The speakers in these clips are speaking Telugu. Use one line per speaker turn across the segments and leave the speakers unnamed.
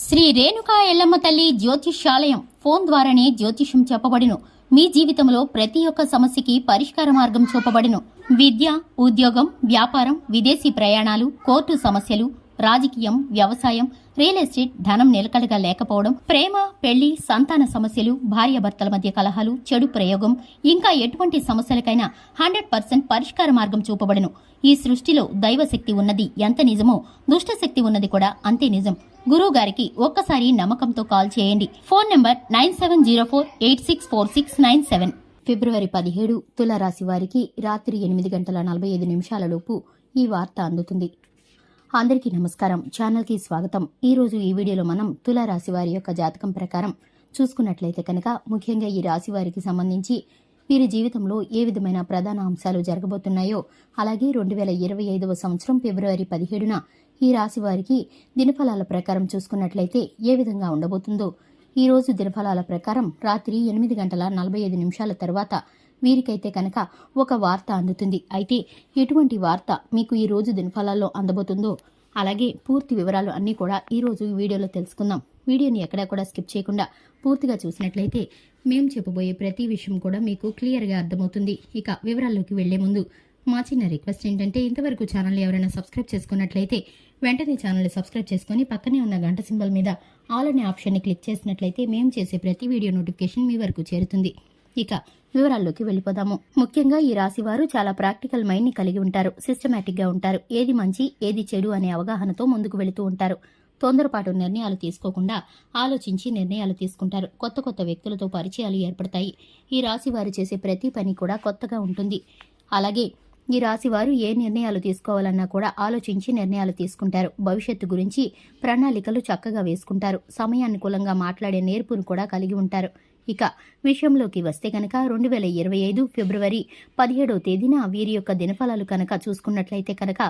శ్రీ రేణుకా ఎల్లమ్మ తల్లి జ్యోతిష్యాలయం ఫోన్ ద్వారానే జ్యోతిష్యం చెప్పబడును. మీ జీవితంలో ప్రతి ఒక్క సమస్యకి పరిష్కార మార్గం చూపబడును. విద్య, ఉద్యోగం, వ్యాపారం, విదేశీ ప్రయాణాలు, కోర్టు సమస్యలు, రాజకీయం, వ్యవసాయం, రియల్ ఎస్టేట్, ధనం నిలకడగా లేకపోవడం, ప్రేమ, పెళ్లి, సంతాన సమస్యలు, భార్యాభర్తల మధ్య కలహాలు, చెడు ప్రయోగం, ఇంకా ఎటువంటి సమస్యలకైనా 100% పరిష్కార మార్గం చూపబడును. ఈ సృష్టిలో దైవశక్తి ఉన్నది ఎంత నిజమో దుష్టశక్తి ఉన్నది కూడా అంతే నిజం. గురువు గారికి ఒక్కసారి నమ్మకంతో కాల్ చేయండి. Phone number 9704864697. ఫిబ్రవరి 17 తులారాశి వారికి రాత్రి 8:45 లోపు ఈ వార్త అందుతుంది. అందరికీ నమస్కారం. ఛానల్కి స్వాగతం. ఈరోజు ఈ వీడియోలో మనం తులారాశి వారి యొక్క జాతకం ప్రకారం చూసుకున్నట్లయితే కనుక ముఖ్యంగా ఈ రాశి వారికి సంబంధించి వీరి జీవితంలో ఏ విధమైన ప్రధాన అంశాలు జరగబోతున్నాయో, అలాగే 2025వ సంవత్సరం ఫిబ్రవరి 17న ఈ రాశి వారికి దినఫలాల ప్రకారం చూసుకున్నట్లయితే ఏ విధంగా ఉండబోతుందో, ఈ రోజు దినఫలాల ప్రకారం రాత్రి 8:45 తర్వాత వీరికైతే కనుక ఒక వార్త అందుతుంది. అయితే ఎటువంటి వార్త మీకు ఈ రోజు దినఫలాల్లో అందబోతుందో, అలాగే పూర్తి వివరాలు అన్నీ కూడా ఈ రోజు ఈ వీడియోలో తెలుసుకుందాం. వీడియోని ఎక్కడా కూడా స్కిప్ చేయకుండా పూర్తిగా చూసినట్లయితే మేము చెప్పబోయే ప్రతి విషయం కూడా మీకు క్లియర్గా అర్థమవుతుంది. ఇక వివరాల్లోకి వెళ్లే ముందు మా చిన్న రిక్వెస్ట్ ఏంటంటే, ఇంతవరకు ఛానల్ ఎవరైనా సబ్స్క్రైబ్ చేసుకున్నట్లయితే వెంటనే ఛానల్ని సబ్స్క్రైబ్ చేసుకుని పక్కనే ఉన్న గంట సింబల్ మీద ఆల్ అనే ఆప్షన్ని క్లిక్ చేసినట్లయితే మేము చేసే ప్రతి వీడియో నోటిఫికేషన్ మీ వరకు చేరుతుంది. ఇక వివరాల్లోకి వెళ్ళిపోదాము. ముఖ్యంగా ఈ రాశి వారు చాలా ప్రాక్టికల్ మైండ్ ని కలిగి ఉంటారు. సిస్టమేటిక్ గా ఉంటారు. ఏది మంచి ఏది చెడు అనే అవగాహనతో ముందుకు వెళుతూ ఉంటారు. తొందరపాటు నిర్ణయాలు తీసుకోకుండా ఆలోచించి నిర్ణయాలు తీసుకుంటారు. కొత్త కొత్త వ్యక్తులతో పరిచయాలు ఏర్పడతాయి. ఈ రాశి వారు చేసే ప్రతి పని కూడా కొత్తగా ఉంటుంది. అలాగే ఈ రాశి వారు ఏ నిర్ణయాలు తీసుకోవాలన్నా కూడా ఆలోచించి నిర్ణయాలు తీసుకుంటారు. భవిష్యత్తు గురించి ప్రణాళికలు చక్కగా వేసుకుంటారు. సమయానుకూలంగా మాట్లాడే నేర్పును కూడా కలిగి ఉంటారు. ఇక విషయంలోకి వస్తే కనుక 2025 ఫిబ్రవరి 17వ తేదీన వీరి యొక్క దినఫలాలు కనుక చూసుకున్నట్లయితే కనుక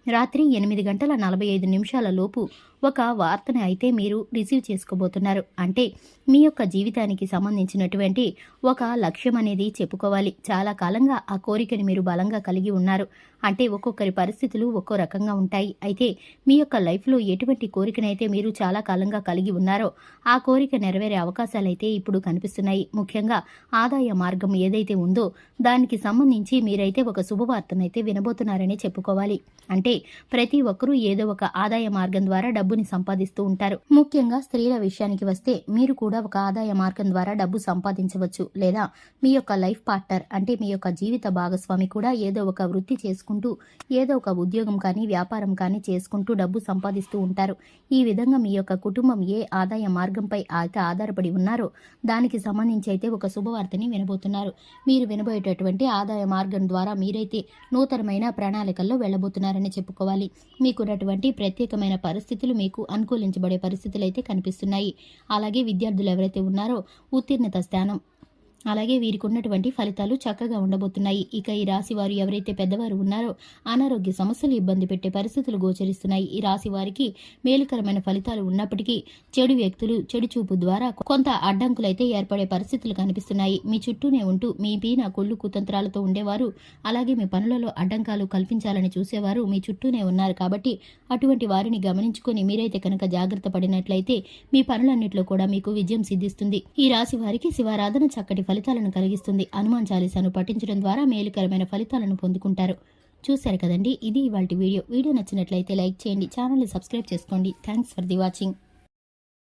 రాత్రి 8:45 లోపు ఒక వార్తను అయితే మీరు రిసీవ్ చేసుకోబోతున్నారు. అంటే మీ యొక్క జీవితానికి సంబంధించినటువంటి ఒక లక్ష్యం అనేది చెప్పుకోవాలి. చాలా కాలంగా ఆ కోరికని మీరు బలంగా కలిగి ఉన్నారు. అంటే ఒక్కొక్కరి పరిస్థితులు ఒక్కో రకంగా ఉంటాయి. అయితే మీ యొక్క లైఫ్లో ఎటువంటి కోరికనైతే మీరు చాలా కాలంగా కలిగి ఉన్నారో ఆ కోరిక నెరవేరే అవకాశాలైతే ఇప్పుడు కనిపిస్తున్నాయి. ముఖ్యంగా ఆదాయ మార్గం ఏదైతే ఉందో దానికి సంబంధించి మీరైతే ఒక శుభవార్తనైతే వినబోతున్నారని చెప్పుకోవాలి. అంటే ప్రతి ఒక్కరూ ఏదో ఒక ఆదాయ మార్గం ద్వారా డబ్బుని సంపాదిస్తూ ఉంటారు. ముఖ్యంగా స్త్రీల విషయానికి వస్తే మీరు కూడా ఒక ఆదాయ మార్గం ద్వారా డబ్బు సంపాదించవచ్చు. లేదా మీ యొక్క లైఫ్ పార్ట్నర్ అంటే మీ యొక్క జీవిత భాగస్వామి కూడా ఏదో ఒక వృత్తి చేసుకుంటూ ఏదో ఒక ఉద్యోగం కానీ వ్యాపారం కానీ చేసుకుంటూ డబ్బు సంపాదిస్తూ ఉంటారు. ఈ విధంగా మీ యొక్క కుటుంబం ఏ ఆదాయ మార్గంపై అయితే ఆధారపడి ఉన్నారో దానికి సంబంధించి అయితే ఒక శుభవార్తని వినబోతున్నారు. మీరు వినబోయేటటువంటి ఆదాయ మార్గం ద్వారా మీరైతే నూతనమైన ప్రణాళికల్లో వెళ్ళబోతున్నారని చెప్పుకోవాలి. మీకున్నటువంటి ప్రత్యేకమైన పరిస్థితులు మీకు అనుకూలించబడే పరిస్థితులు అయితే కనిపిస్తున్నాయి. అలాగే విద్యార్థులు ఎవరైతే ఉన్నారో ఉత్తీర్ణత స్థానం, అలాగే వీరికి ఉన్నటువంటి ఫలితాలు చక్కగా ఉండబోతున్నాయి. ఇక ఈ రాశి వారు ఎవరైతే పెద్దవారు ఉన్నారో అనారోగ్య సమస్యలు ఇబ్బంది పెట్టే పరిస్థితులు గోచరిస్తున్నాయి. ఈ రాశి వారికి మేలుకరమైన ఫలితాలు ఉన్నప్పటికీ చెడు వ్యక్తులు చెడు చూపు ద్వారా కొంత అడ్డంకులైతే ఏర్పడే పరిస్థితులు కనిపిస్తున్నాయి. మీ చుట్టూనే ఉంటూ మీ పీన కుళ్ళు కుతంత్రాలతో ఉండేవారు, అలాగే మీ పనులలో అడ్డంకాలు కల్పించాలని చూసేవారు మీ చుట్టూనే ఉన్నారు. కాబట్టి అటువంటి వారిని గమనించుకొని మీరైతే కనుక జాగ్రత్త పడినట్లయితే మీ పనులన్నింటిలో కూడా మీకు విజయం సిద్ధిస్తుంది. ఈ రాశి వారికి శివారాధన చక్కటి ఫలితాలను కలిగిస్తుంది. హనుమాన్ చాలీసాను పఠించడం ద్వారా మేలుకరమైన ఫలితాలను పొందుకుంటారు. చూశారు కదండి, ఇది ఇవాల్టి వీడియో. వీడియో నచ్చినట్లయితే లైక్ చేయండి, ఛానల్ని సబ్స్క్రైబ్ చేసుకోండి. Thanks for the watching.